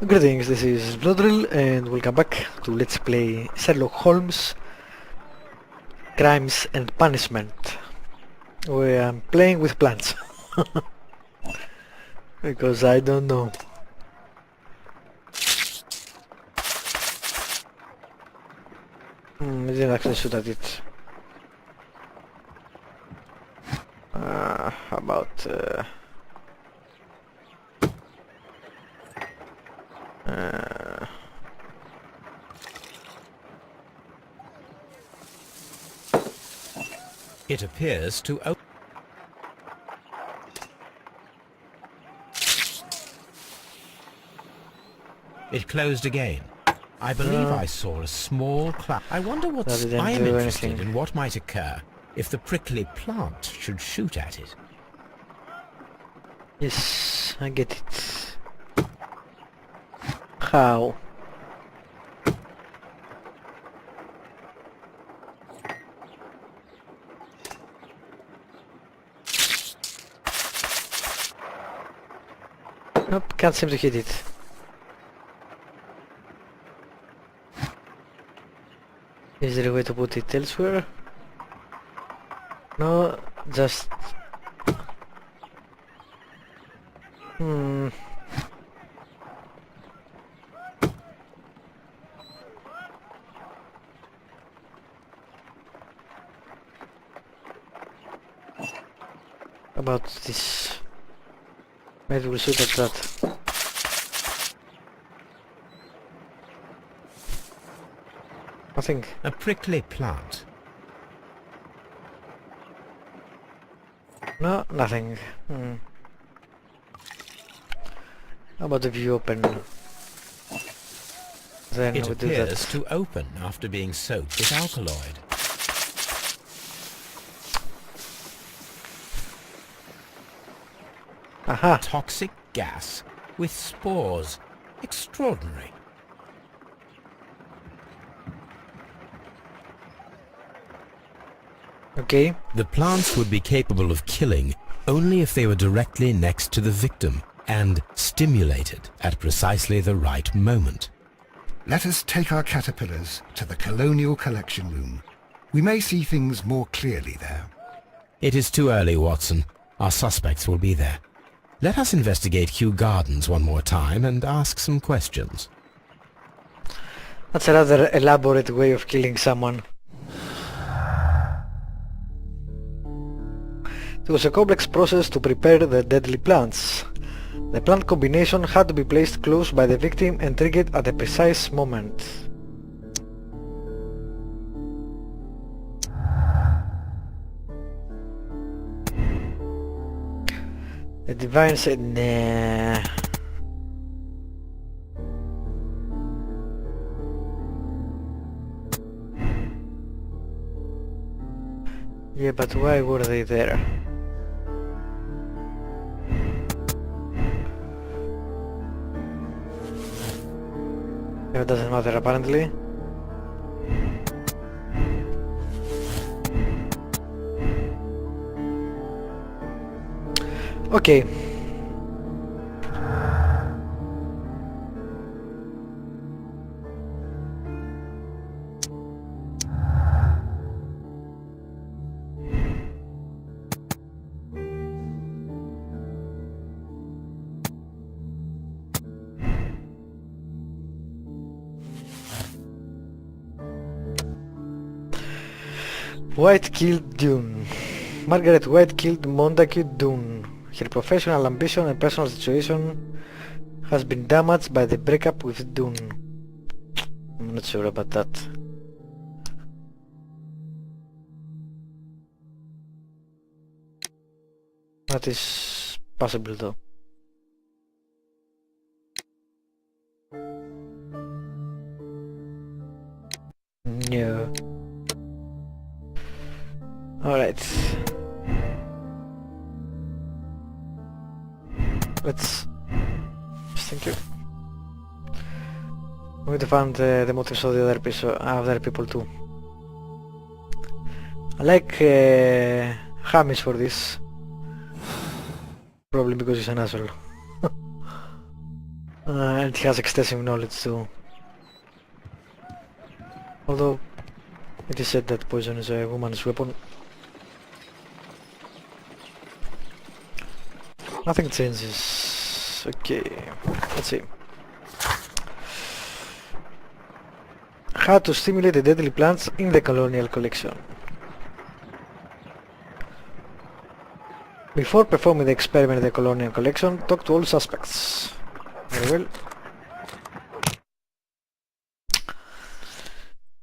Greetings, this is Bloodrill and welcome back to Let's Play Sherlock Holmes Crimes and Punishment, where I'm playing with plants because I don't know. I didn't actually shoot at it. How about It appears to open. It closed again. I believe I saw a small cloud. I wonder what's... That didn't I am do interested anything. in what might occur if the prickly plant should shoot at it. yes, I get it. How? Nope, can't seem to hit it. Is there a way to put it elsewhere? No, just... About this. Maybe we'll shoot at that. Nothing. A prickly plant. No, nothing. How about the view open? Then It we do appears that. to open after being soaked with alkaloid. Aha! Toxic gas with spores. Extraordinary. Okay. The plants would be capable of killing only if they were directly next to the victim and stimulated at precisely the right moment. Let us take our caterpillars to the Colonial Collection Room. We may see things more clearly there. It is too early, Watson. Our suspects will be there. Let us investigate Kew Gardens one more time and ask some questions. That's a rather elaborate way of killing someone. It was a complex process to prepare the deadly plants. The plant combination had to be placed close by the victim and triggered at a precise moment. The divine said, nah. Yeah, but why were they there? It doesn't matter apparently. Okay. White killed Dune. Margaret White killed Montague Dune. Her professional ambition and personal situation has been damaged by the breakup with Dune. I'm not sure about that. That is possible though. No. Alright. Let's... Thank you. I'm going to find the motives of the other people too. I like Hamish for this. Probably because he's an asshole. And he has extensive knowledge too. Although it is said that poison is a woman's weapon. Nothing changes. Okay, let's see. How to stimulate the deadly plants in the colonial collection. Before performing the experiment in the colonial collection, talk to all suspects. Very well.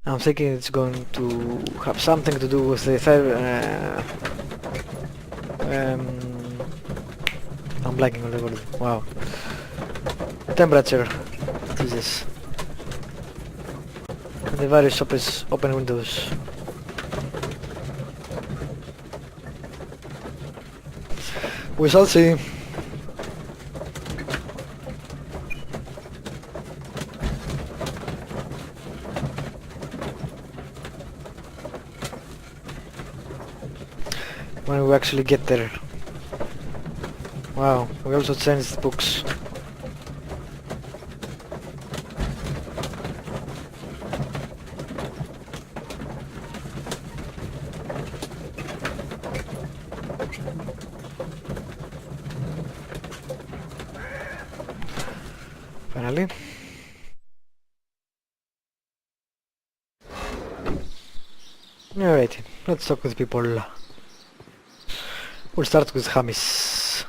I'm thinking it's going to have something to do with the I'm blanking on the word. Wow. Temperature. Jesus. And the various open windows. We shall see. When we actually get there. Wow, we also changed books. Finally. Alrighty, let's talk with people. We'll start with Hamis.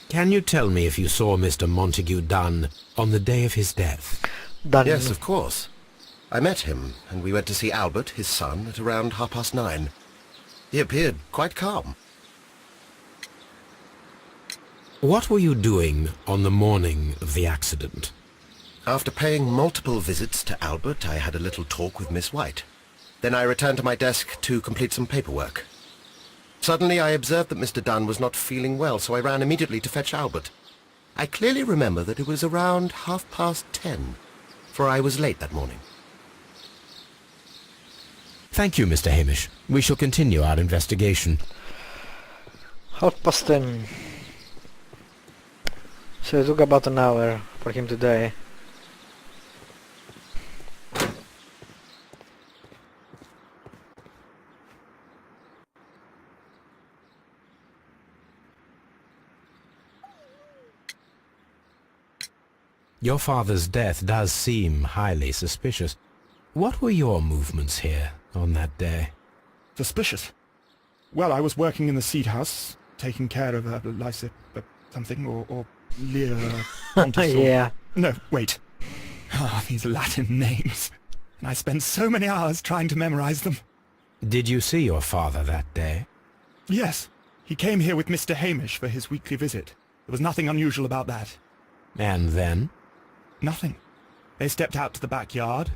Can you tell me if you saw Mr. Montague Dunn on the day of his death? Dunn. Yes, of course. I met him, and we went to see Albert, his son, at around 9:30. He appeared quite calm. What were you doing on the morning of the accident? After paying multiple visits to Albert, I had a little talk with Miss White. Then I returned to my desk to complete some paperwork. Suddenly I observed that Mr. Dunn was not feeling well, so I ran immediately to fetch Albert. I clearly remember that it was around 10:30, for I was late that morning. Thank you, Mr. Hamish. We shall continue our investigation. 10:30. So it took about an hour for him to die. Your father's death does seem highly suspicious. What were your movements here on that day? Suspicious? Well, I was working in the seed house, taking care of Lysa, something, or Lear Pontus, Yeah. No, wait. Ah, these Latin names. And I spent so many hours trying to memorize them. Did you see your father that day? Yes, he came here with Mr. Hamish for his weekly visit. There was nothing unusual about that. And then? Nothing. They stepped out to the backyard.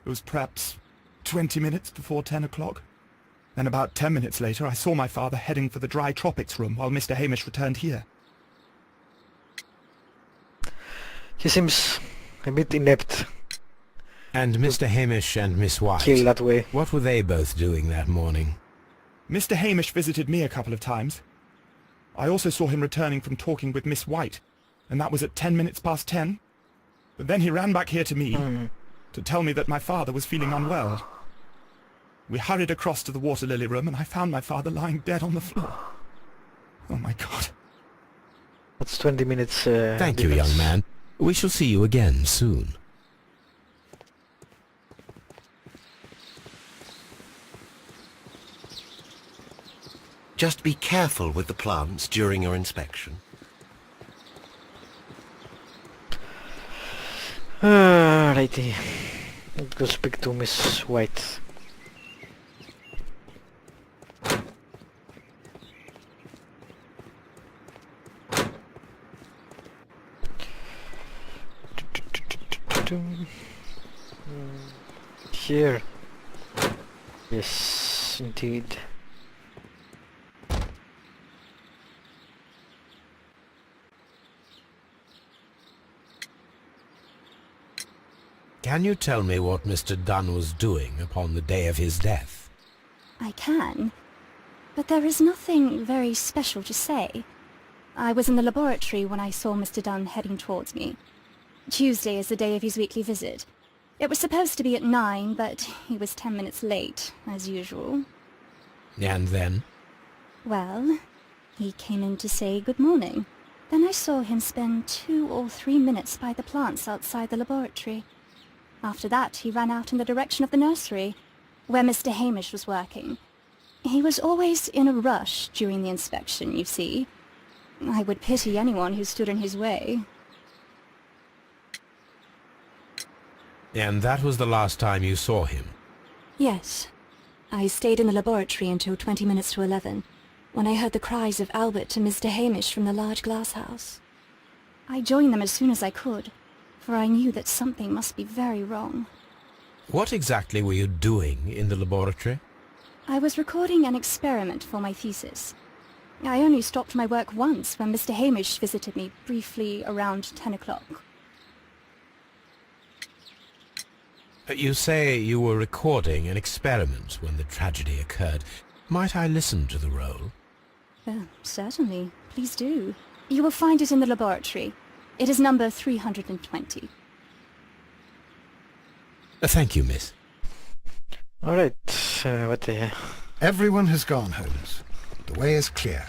It was perhaps 20 minutes before 10 o'clock. Then about 10 minutes later, I saw my father heading for the dry tropics room while Mr. Hamish returned here. He seems a bit inept. And Mr. Hamish and Miss White? Kill that way. What were they both doing that morning? Mr. Hamish visited me a couple of times. I also saw him returning from talking with Miss White, and that was at 10 minutes past 10. But then he ran back here to me to tell me that my father was feeling unwell. We hurried across to the water lily room, and I found my father lying dead on the floor. Oh my God. That's 20 minutes. Thank you, difference. young man. We shall see you again soon. Just be careful with the plants during your inspection. Alrighty. Let's go speak to Miss White. Here. Yes, indeed. Can you tell me what Mr. Dunn was doing upon the day of his death? I can, but there is nothing very special to say. I was in the laboratory when I saw Mr. Dunn heading towards me. Tuesday is the day of his weekly visit. It was supposed to be at 9, but he was 10 minutes late, as usual. And then? Well, he came in to say good morning. Then I saw him spend 2 or 3 minutes by the plants outside the laboratory. After that, he ran out in the direction of the nursery, where Mr. Hamish was working. He was always in a rush during the inspection, you see. I would pity anyone who stood in his way. And that was the last time you saw him? Yes. I stayed in the laboratory until 20 minutes to 11, when I heard the cries of Albert and Mr. Hamish from the large glass house. I joined them as soon as I could, for I knew that something must be very wrong. What exactly were you doing in the laboratory? I was recording an experiment for my thesis. I only stopped my work once when Mr. Hamish visited me briefly around 10 o'clock. You say you were recording an experiment when the tragedy occurred. Might I listen to the roll? Certainly. Please do. You will find it in the laboratory. It is number 320. Thank you, miss. Alright, what the... Everyone has gone, Holmes. The way is clear.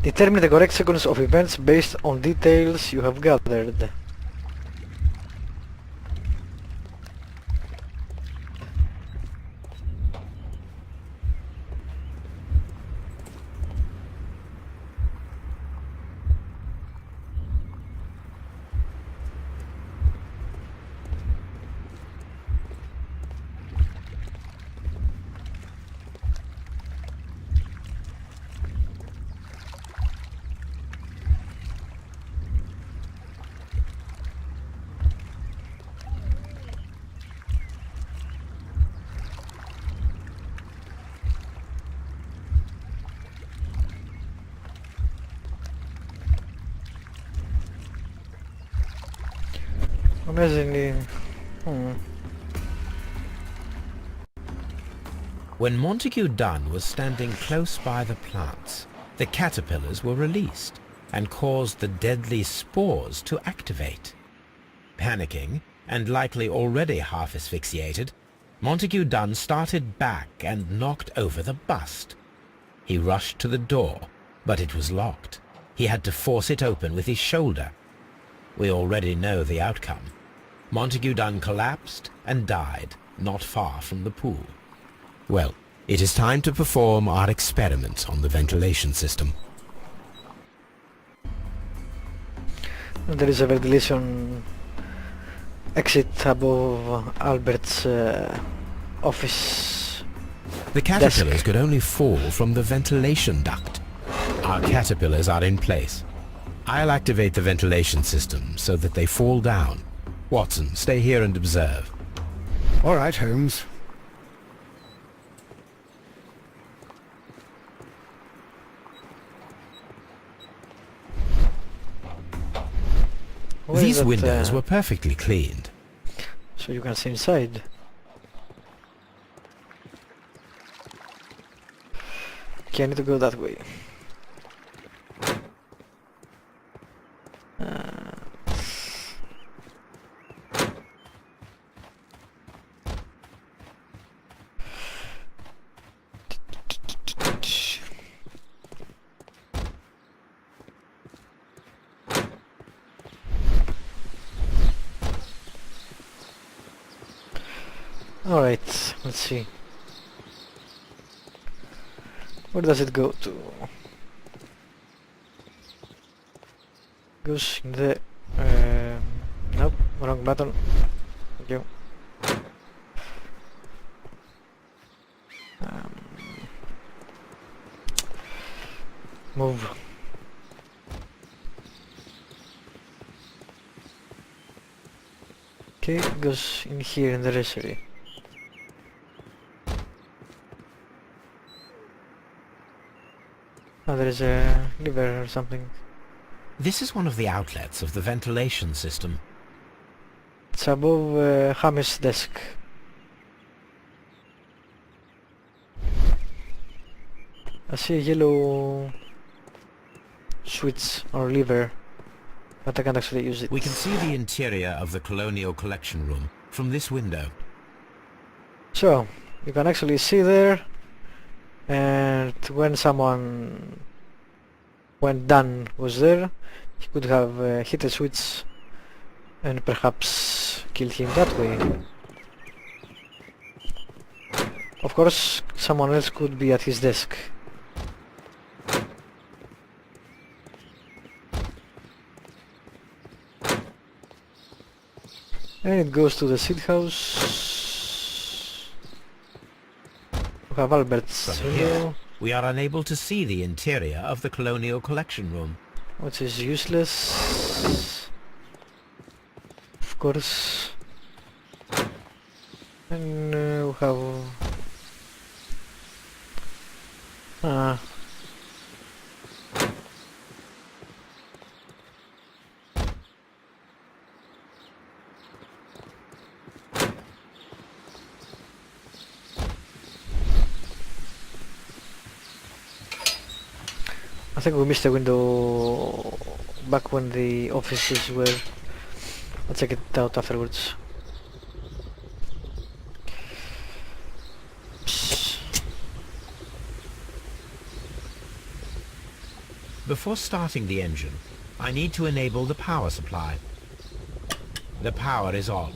Determine the correct sequence of events based on details you have gathered. Amazingly... When Montague Dunn was standing close by the plants, the caterpillars were released and caused the deadly spores to activate. Panicking, and likely already half asphyxiated, Montague Dunn started back and knocked over the bust. He rushed to the door, but it was locked. He had to force it open with his shoulder. We already know the outcome. Montague Dunn collapsed and died not far from the pool. Well, it is time to perform our experiment on the ventilation system. There is a ventilation exit above Albert's office. The caterpillars could only fall from the ventilation duct. Our caterpillars are in place. I'll activate the ventilation system so that they fall down. Watson, stay here and observe. All right, Holmes. Where is These that, windows were perfectly cleaned. so you can see inside. Okay, I need to go that way. Alright, let's see. Where does it go to? Goes in the... nope, wrong button. Thank you. Move. Okay, it goes in here in the nursery. Oh, there is a lever or something. This is one of the outlets of the ventilation system. It's above Hamish's desk. I see a yellow switch or lever, but I can't actually use it. We can see the interior of the Colonial Collection Room from this window. So, you can actually see there, and when Dan was there, he could have hit a switch and perhaps killed him that way. Of course, someone else could be at his desk. And it goes to the seed house. We have Albert's From here, we are unable to see the interior of the Colonial Collection Room. which is useless. Of course. And we have... I think we missed a window back when the offices were... I'll check it out afterwards. Before starting the engine, I need to enable the power supply. The power is on.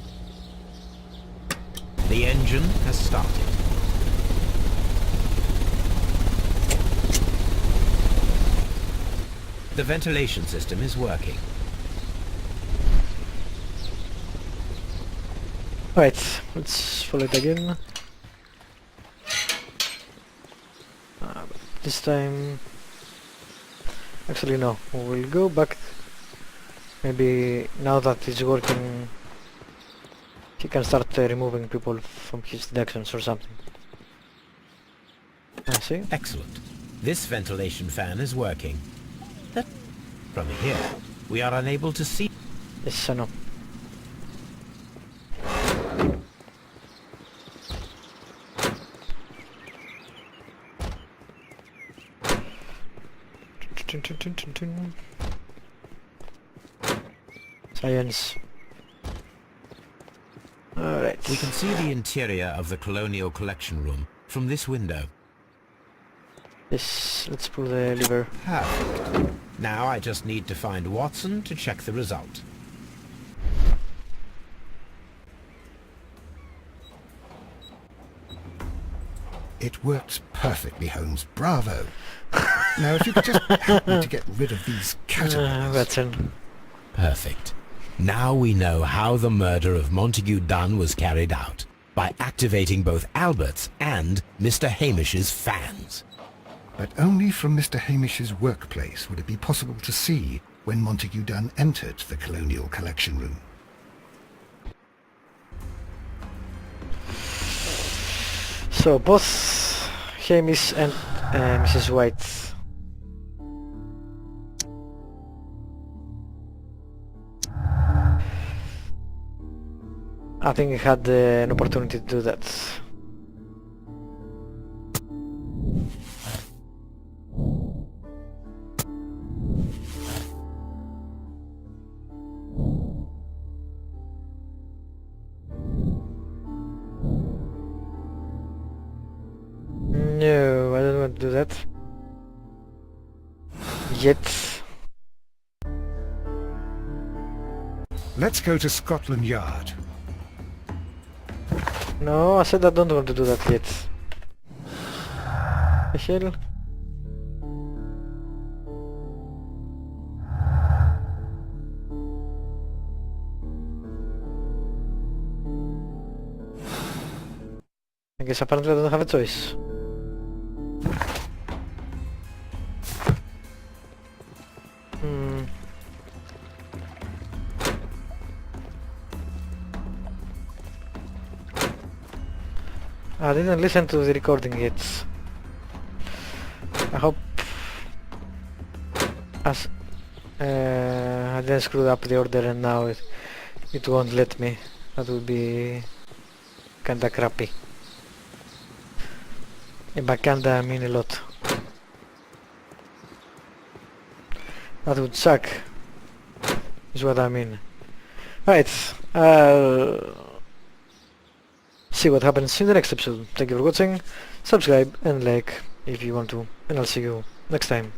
The engine has started. The ventilation system is working. Right, let's follow it again. This time... Actually no, we'll go back. Maybe now that it's working, he can start removing people from his deductions or something. I see. Excellent. This ventilation fan is working. But from here, we are unable to see. Yes, I know. Science. Alright. We can see the interior of the Colonial Collection Room from this window. Yes, let's pull the lever. Perfect. Now I just need to find Watson to check the result. It works perfectly, Holmes. Bravo. Now, if you could just help me to get rid of these caterpillars. Watson. Perfect. Now we know how the murder of Montague Dunn was carried out, by activating both Albert's and Mr. Hamish's fans. But only from Mr. Hamish's workplace would it be possible to see when Montague Dunn entered the Colonial Collection Room. So both Hamish and Mrs. White. I think he had an opportunity to do that. No, I don't want to do that. Yet. Let's go to Scotland Yard. No, I said I don't want to do that yet. The hell? I guess apparently I don't have a choice. I didn't listen to the recording yet. I hope I didn't screw up the order and now it won't let me. That would be kinda crappy. And by kinda I mean a lot. That would suck, is what I mean. Right, see what happens in the next episode. Thank you for watching, subscribe and like if you want to, and I'll see you next time.